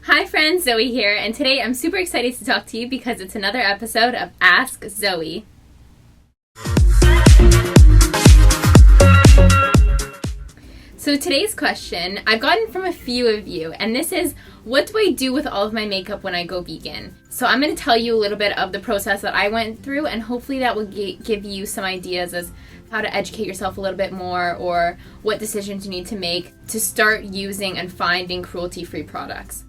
Hi friends, Zoe here, and today I'm super excited to talk to you because it's another episode of Ask Zoe. So today's question I've gotten from a few of you, and this is, what do I do with all of my makeup when I go vegan? So I'm going to tell you a little bit of the process that I went through, and hopefully that will give you some ideas as how to educate yourself a little bit more, or what decisions you need to make to start using and finding cruelty-free products.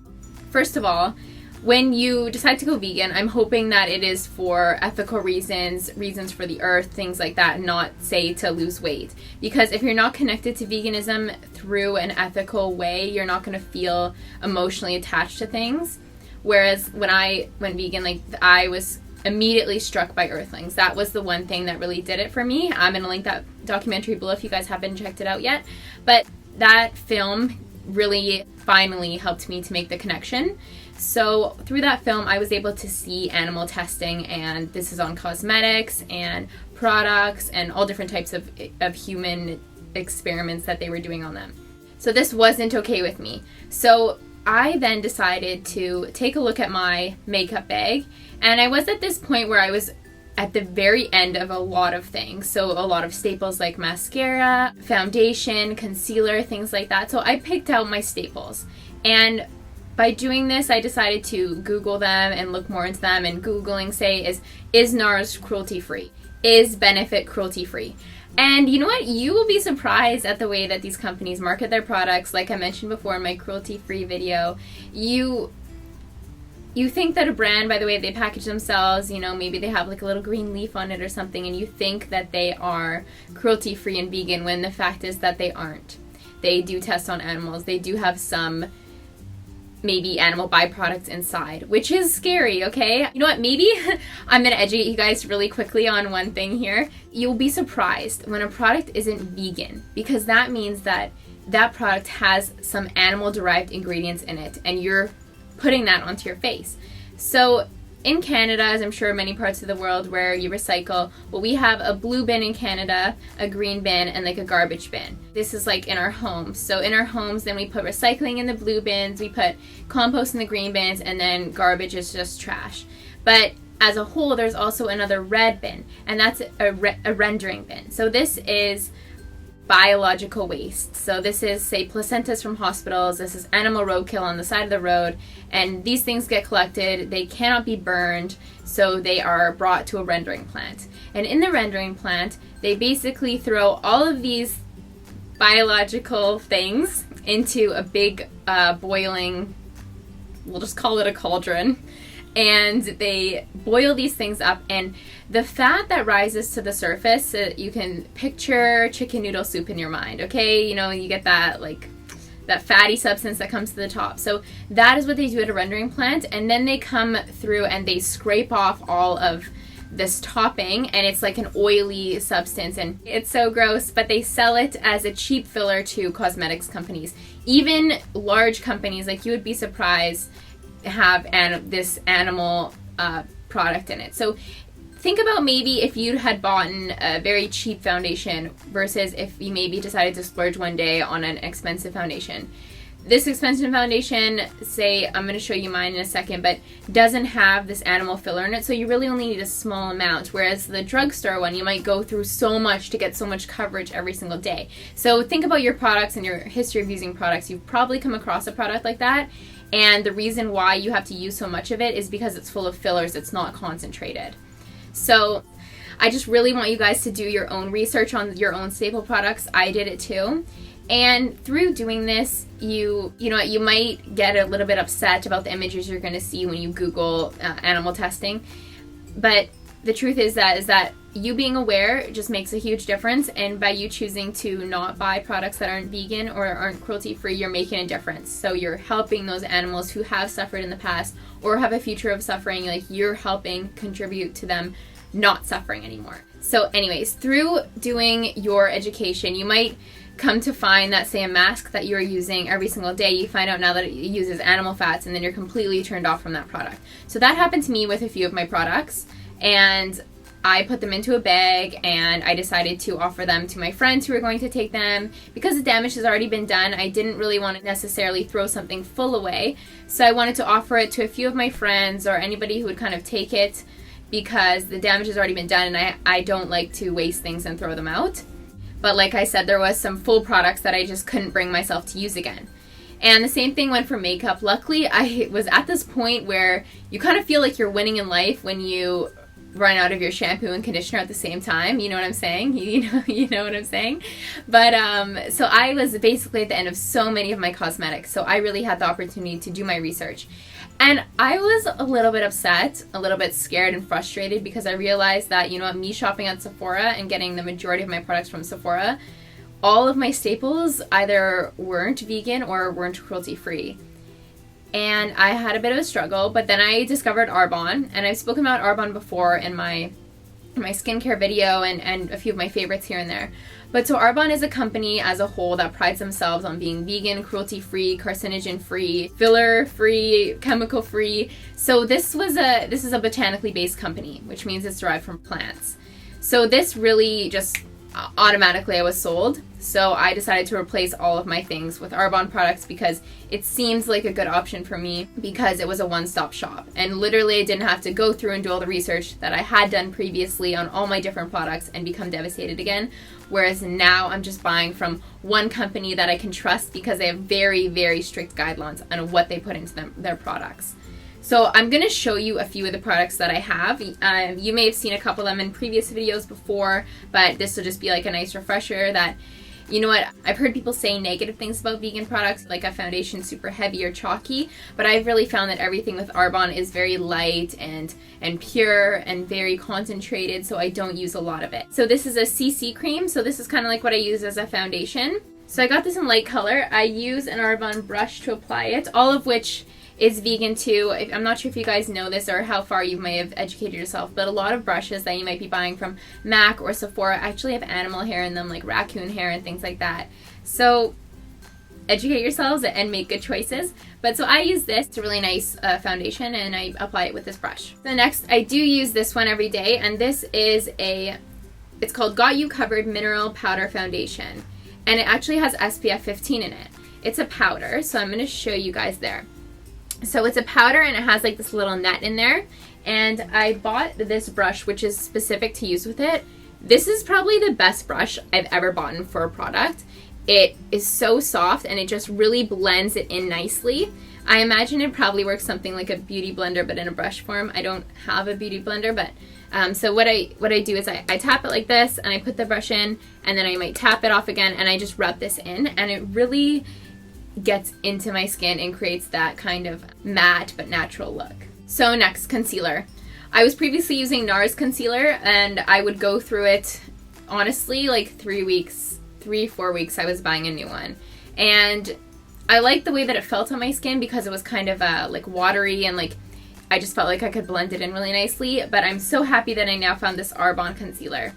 First of all, when you decide to go vegan, I'm hoping that it is for ethical reasons for the earth, things like that, not, say, to lose weight. Because if you're not connected to veganism through an ethical way, you're not going to feel emotionally attached to things. Whereas when I went vegan, I was immediately struck by earthlings. That was the one thing that really did it for me. I'm going to link that documentary below if you guys haven't checked it out yet. But that film really finally helped me to make the connection. So through that film, I was able to see animal testing, and this is on cosmetics and products and all different types of human experiments that they were doing on them. So this wasn't okay with me. So I then decided to take a look at my makeup bag, and I was at this point where I was at the very end of a lot of things. So a lot of staples like mascara, foundation, concealer, things like that. So I picked out my staples. And by doing this, I decided to Google them and look more into them. And Googling, say, is NARS cruelty-free? Is Benefit cruelty-free? And you know what? You will be surprised at the way that these companies market their products. Like I mentioned before in my cruelty-free video, you think that a brand, by the way they package themselves, maybe they have like a little green leaf on it or something, and you think that they are cruelty-free and vegan when the fact is that they aren't. They do test on animals. They do have some maybe animal byproducts inside, which is scary, okay? You know what, maybe I'm gonna educate you guys really quickly on one thing here. You'll be surprised when a product isn't vegan, because that means that that product has some animal-derived ingredients in it, and you're putting that onto your face. So in Canada, as I'm sure many parts of the world where you recycle, well, we have a blue bin in Canada, a green bin, and like a garbage bin. This is like in our homes. So in our homes, then we put recycling in the blue bins, we put compost in the green bins, and then garbage is just trash. But as a whole, there's also another red bin, and that's a rendering bin. So this is biological waste. So this is, say, placentas from hospitals, this is animal roadkill on the side of the road, and these things get collected, they cannot be burned, so they are brought to a rendering plant. And in the rendering plant, they basically throw all of these biological things into a big boiling, we'll just call it a cauldron, and they boil these things up, and the fat that rises to the surface, you can picture chicken noodle soup in your mind, okay? You get that, that fatty substance that comes to the top. So that is what they do at a rendering plant, and then they come through and they scrape off all of this topping, and it's like an oily substance, and it's so gross, but they sell it as a cheap filler to cosmetics companies. Even large companies, like you would be surprised, have this animal product in it. So think about maybe if you had bought a very cheap foundation versus if you maybe decided to splurge one day on an expensive foundation. This expensive foundation, say, I'm going to show you mine in a second, but doesn't have this animal filler in it, so you really only need a small amount, whereas the drugstore one, you might go through so much to get so much coverage every single day. So think about your products and your history of using products. You've probably come across a product like that, and the reason why you have to use so much of it is because it's full of fillers, it's not concentrated. So I just really want you guys to do your own research on your own staple products. I did it too. And through doing this, you might get a little bit upset about the images you're going to see when you Google animal testing. But the truth is that you being aware just makes a huge difference. And by you choosing to not buy products that aren't vegan or aren't cruelty-free, you're making a difference. So you're helping those animals who have suffered in the past or have a future of suffering. You're helping contribute to them not suffering anymore. So anyways, through doing your education, you might come to find that, say, a mask that you're using every single day, you find out now that it uses animal fats, and then you're completely turned off from that product. So that happened to me with a few of my products, and I put them into a bag and I decided to offer them to my friends who were going to take them. Because the damage has already been done, I didn't really want to necessarily throw something full away. So I wanted to offer it to a few of my friends or anybody who would kind of take it, because the damage has already been done and I don't like to waste things and throw them out. But like I said, there was some full products that I just couldn't bring myself to use again. And the same thing went for makeup. Luckily, I was at this point where you kind of feel like you're winning in life when you run out of your shampoo and conditioner at the same time. You know what I'm saying? You know what I'm saying? But so I was basically at the end of so many of my cosmetics. So I really had the opportunity to do my research. And I was a little bit upset, a little bit scared and frustrated, because I realized that, you know what, me shopping at Sephora and getting the majority of my products from Sephora, all of my staples either weren't vegan or weren't cruelty-free. And I had a bit of a struggle, but then I discovered Arbonne, and I've spoken about Arbonne before in my skincare video and a few of my favorites here and there. But so Arbonne is a company as a whole that prides themselves on being vegan, cruelty-free, carcinogen-free, filler-free, chemical-free. So this is a botanically based company, which means it's derived from plants. So this really just automatically I was sold. So I decided to replace all of my things with Arbonne products because it seems like a good option for me, because it was a one-stop shop. And literally I didn't have to go through and do all the research that I had done previously on all my different products and become devastated again. Whereas now I'm just buying from one company that I can trust, because they have very, very strict guidelines on what they put into their products. So I'm going to show you a few of the products that I have. You may have seen a couple of them in previous videos before, but this will just be like a nice refresher that, you know what, I've heard people say negative things about vegan products, like a foundation super heavy or chalky, but I've really found that everything with Arbonne is very light and pure and very concentrated, so I don't use a lot of it. So this is a CC cream, so this is kind of like what I use as a foundation. So I got this in light color. I use an Arbonne brush to apply it, all of which is vegan too. I'm not sure if you guys know this or how far you may have educated yourself, but a lot of brushes that you might be buying from MAC or Sephora actually have animal hair in them, like raccoon hair and things like that. So educate yourselves and make good choices. But so I use this. It's a really nice foundation, and I apply it with this brush. So next, I do use this one every day, and this is it's called Got You Covered Mineral Powder Foundation, and it actually has SPF 15 in it. It's a powder, so I'm going to show you guys there. So it's a powder and it has like this little net in there, and I bought this brush which is specific to use with it. This is probably the best brush I've ever bought for a product. It is so soft and it just really blends it in nicely. I imagine it probably works something like a beauty blender but in a brush form. I don't have a beauty blender, but so what I do is I tap it like this and I put the brush in, and then I might tap it off again and I just rub this in, and it really gets into my skin and creates that kind of matte but natural look. So next, concealer. I was previously using NARS concealer, and I would go through it honestly like 4 weeks I was buying a new one, and I liked the way that it felt on my skin because it was kind of like watery, and like I just felt like I could blend it in really nicely. But I'm so happy that I now found this Arbonne concealer.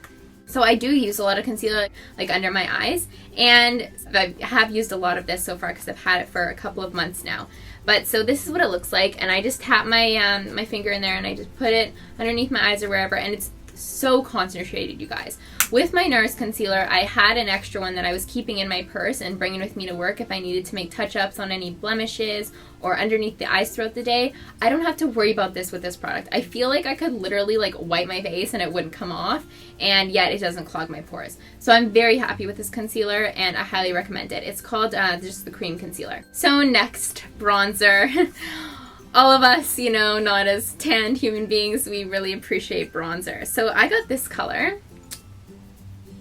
So I do use a lot of concealer like under my eyes, and I have used a lot of this so far because I've had it for a couple of months now. But so this is what it looks like, and I just tap my my finger in there and I just put it underneath my eyes or wherever, and it's so concentrated, you guys. With my NARS concealer, I had an extra one that I was keeping in my purse and bringing with me to work if I needed to make touch-ups on any blemishes or underneath the eyes throughout the day. I don't have to worry about this with this product. I feel like I could literally like wipe my face and it wouldn't come off, and yet it doesn't clog my pores. So I'm very happy with this concealer and I highly recommend it. It's called just the cream concealer. So next, bronzer. All of us, you know, not as tanned human beings, we really appreciate bronzer. So I got this color.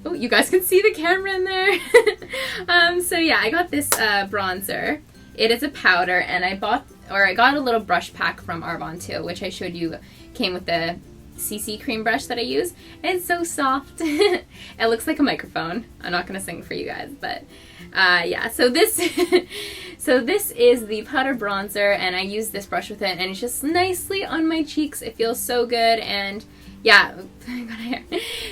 Oh, you guys can see the camera in there. So yeah, I got this bronzer. It is a powder, and I got a little brush pack from Arbonne too, which I showed you came with the CC cream brush that I use. And it's so soft. It looks like a microphone. I'm not gonna sing for you guys, but yeah. So this is the powder bronzer, and I use this brush with it, and it's just nicely on my cheeks. It feels so good, and yeah, I got hair.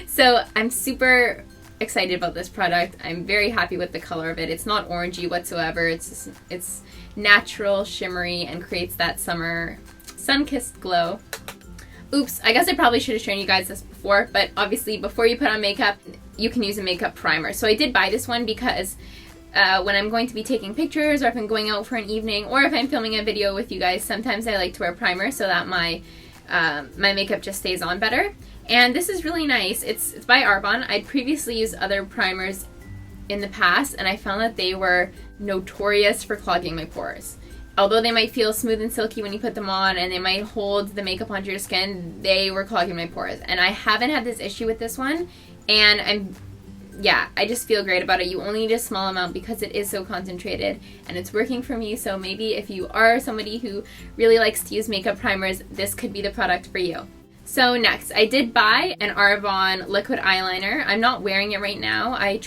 So I'm super excited about this product. I'm very happy with the color of it. It's not orangey whatsoever. It's natural, shimmery, and creates that summer sun-kissed glow. Oops, I guess I probably should have shown you guys this before, but obviously before you put on makeup, you can use a makeup primer. So I did buy this one because when I'm going to be taking pictures, or if I'm going out for an evening, or if I'm filming a video with you guys, sometimes I like to wear primer so that my makeup just stays on better. And this is really nice. It's by Arbonne. I'd previously used other primers in the past, and I found that they were notorious for clogging my pores. Although they might feel smooth and silky when you put them on, and they might hold the makeup onto your skin, they were clogging my pores. And I haven't had this issue with this one, and I just feel great about it. You only need a small amount because it is so concentrated, and it's working for me. So maybe if you are somebody who really likes to use makeup primers, this could be the product for you. So next, I did buy an Arbonne liquid eyeliner. I'm not wearing it right now. I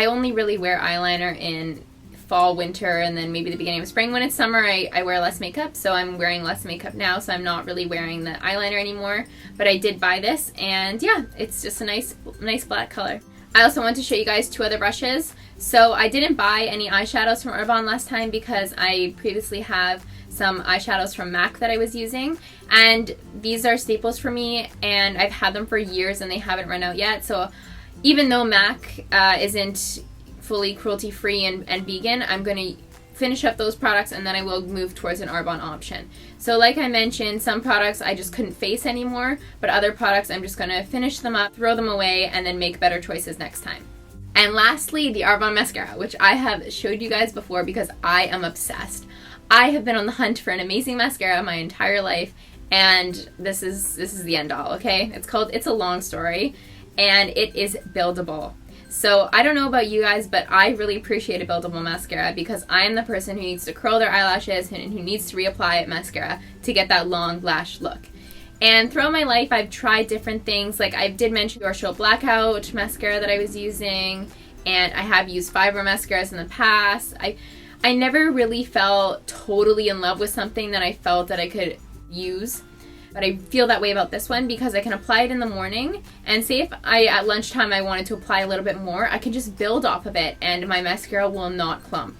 only really wear eyeliner in fall, winter, and then maybe the beginning of spring. When it's summer, I wear less makeup, so I'm wearing less makeup now, so I'm not really wearing the eyeliner anymore. But I did buy this, and yeah, it's just a nice black color. I also want to show you guys two other brushes. So I didn't buy any eyeshadows from Arbonne last time because I previously have some eyeshadows from MAC that I was using, and these are staples for me, and I've had them for years and they haven't run out yet. So even though MAC isn't fully cruelty-free and vegan, I'm going to finish up those products and then I will move towards an Arbonne option. So like I mentioned, some products I just couldn't face anymore, but other products I'm just going to finish them up, throw them away, and then make better choices next time. And lastly, the Arbonne mascara, which I have showed you guys before because I am obsessed. I have been on the hunt for an amazing mascara my entire life, and this is the end all, okay? It's a long story, and it is buildable. So I don't know about you guys, but I really appreciate a buildable mascara because I am the person who needs to curl their eyelashes and who needs to reapply mascara to get that long lash look. And throughout my life, I've tried different things. Like I did mention the Show Blackout mascara that I was using, and I have used fiber mascaras in the past. I never really felt totally in love with something that I felt that I could use. But I feel that way about this one because I can apply it in the morning, and say if at lunchtime I wanted to apply a little bit more, I can just build off of it and my mascara will not clump.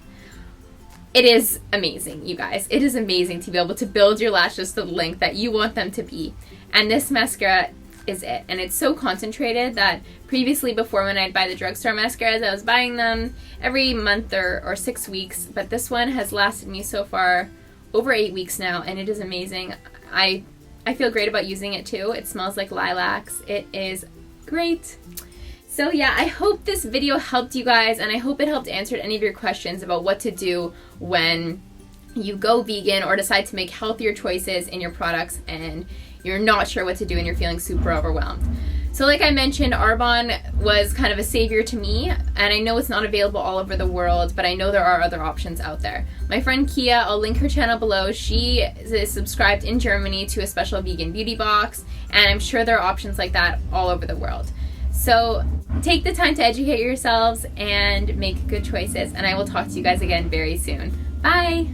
It is amazing, you guys. It is amazing to be able to build your lashes to the length that you want them to be. And this mascara is it. And it's so concentrated that previously, before when I'd buy the drugstore mascaras, I was buying them every month or 6 weeks. But this one has lasted me so far over 8 weeks now, and it is amazing. I feel great about using it too. It smells like lilacs. It is great. So yeah, I hope this video helped you guys, and I hope it helped answer any of your questions about what to do when you go vegan or decide to make healthier choices in your products and you're not sure what to do and you're feeling super overwhelmed. So like I mentioned, Arbonne was kind of a savior to me, and I know it's not available all over the world, but I know there are other options out there. My friend Kia, I'll link her channel below. She is subscribed in Germany to a special vegan beauty box, and I'm sure there are options like that all over the world. So take the time to educate yourselves and make good choices, and I will talk to you guys again very soon. Bye!